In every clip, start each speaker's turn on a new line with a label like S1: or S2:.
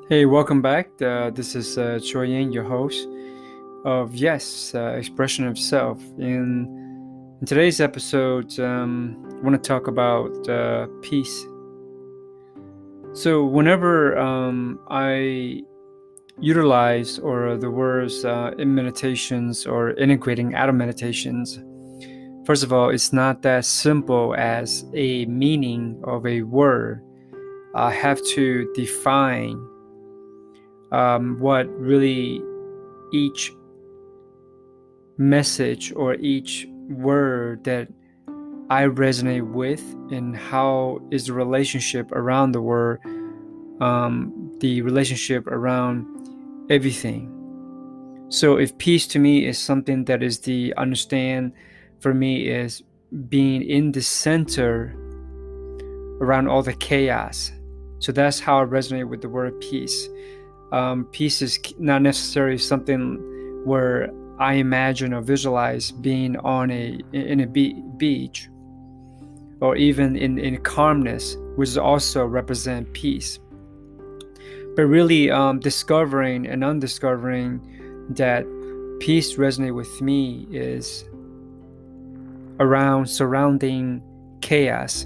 S1: Hey, welcome back. This is Choi Yang, your host of Expression of Self. In today's episode, I want to talk about peace. So, whenever I utilize or the words in meditations or integrating out of meditations, first of all, it's not that simple as a meaning of a word. I have to define what really each message or each word that I resonate with, and how is the relationship around the word, the relationship around everything. So, if peace to me is something that is the understand for me is being in the center around all the chaos. So that's how I resonate with the word peace. Peace is not necessarily something where I imagine or visualize being on in a beach, or even in calmness, which also represent peace. But really, discovering and undiscovering that peace resonate with me is around surrounding chaos,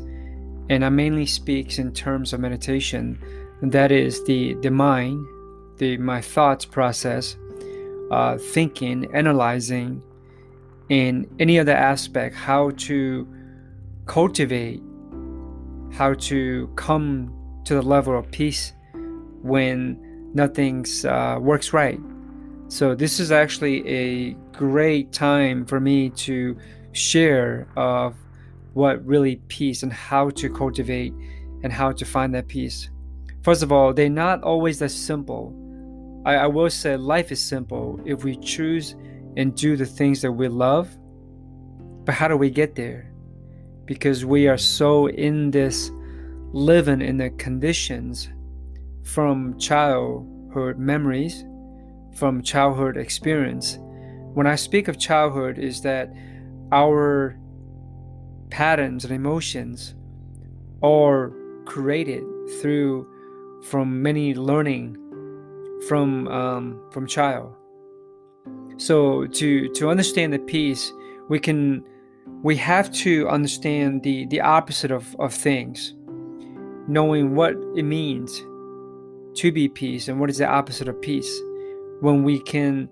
S1: and I mainly speaks in terms of meditation. And that is the mind, my thoughts process, thinking, analyzing, in any other aspect, how to cultivate, how to come to the level of peace when nothing's works right. So this is actually a great time for me to share of what really peace and how to cultivate and how to find that peace. First of all, they're not always that simple. I will say life is simple if we choose and do the things that we love. But how do we get there? Because we are so in this living in the conditions from childhood memories, from childhood experience. When I speak of childhood, is that our patterns and emotions are created through from many learning from child. So to understand the peace, we have to understand the opposite of things, knowing what it means to be peace and what is the opposite of peace. When we can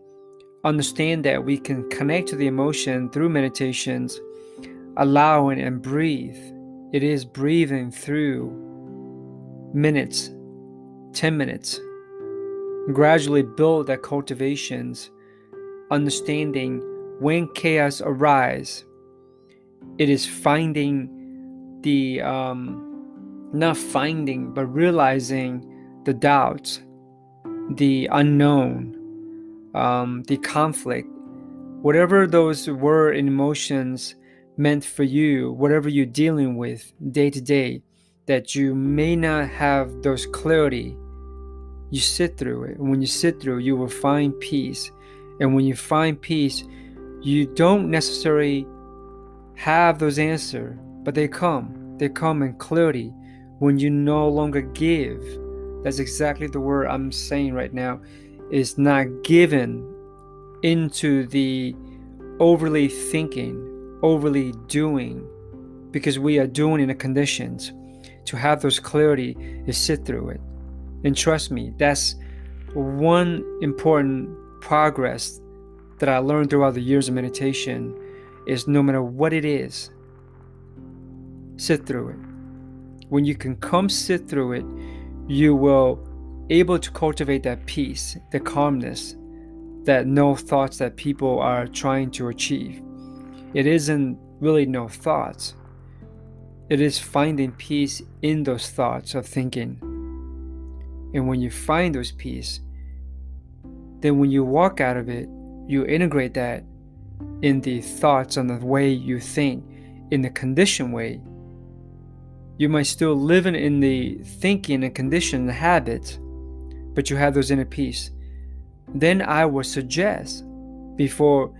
S1: understand that, we can connect to the emotion through meditations, allowing and breathe. It is breathing through minutes, 10 minutes, gradually build that cultivations, understanding when chaos arise. It is finding the not finding but realizing the doubts, the unknown, the conflict, whatever those were in emotions meant for you, whatever you're dealing with day to day, that you may not have those clarity. You sit through it. And when you sit through, you will find peace. And when you find peace, you don't necessarily have those answers, but they come. They come in clarity when you no longer give. That's exactly the word I'm saying right now. Is not given into the overly thinking, overly doing, because we are doing in the conditions. To have those clarity is sit through it. And trust me, that's one important progress that I learned throughout the years of meditation, is no matter what it is, sit through it. When you can come sit through it, you will able to cultivate that peace, the calmness, that no thoughts that people are trying to achieve. It isn't really no thoughts. It is finding peace in those thoughts of thinking. And when you find those peace, then when you walk out of it, you integrate that in the thoughts and the way you think, in the conditioned way. You might still live in the thinking and conditioned habits, but you have those inner peace. Then I would suggest, before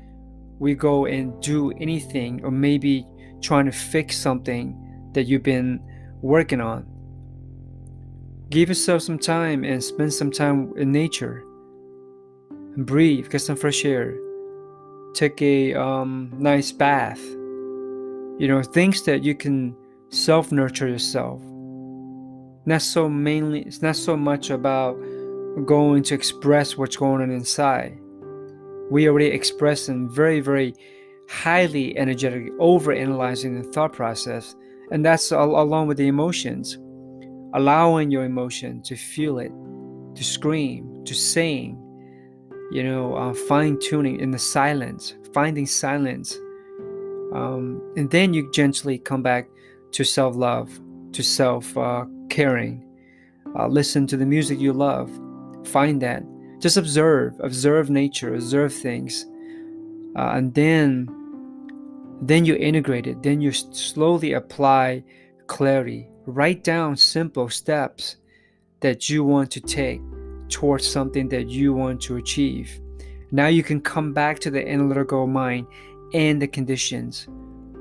S1: we go and do anything, or maybe trying to fix something that you've been working on, Give yourself some time and spend some time in nature. And breathe, get some fresh air. Take a nice bath. Things that you can self-nurture yourself. It's not so much about going to express what's going on inside. We already express in very, very highly energetic, over-analyzing the thought process. And that's along with the emotions. Allowing your emotion to feel it, to scream, to sing, fine-tuning in the silence, finding silence. And then you gently come back to self-love, to self-caring. Listen to the music you love. Find that. Just observe nature, observe things. And then you integrate it. Then you slowly apply clarity. Write down simple steps that you want to take towards something that you want to achieve. Now you can come back to the analytical mind and the conditions.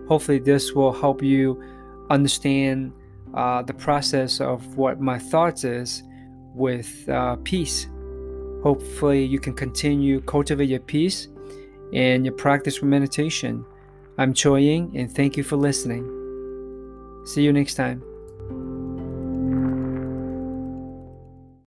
S1: Hopefully this will help you understand the process of what my thoughts is with peace. Hopefully you can continue cultivate your peace and your practice with meditation. I'm Choi Ying, and thank you for listening. See you next time.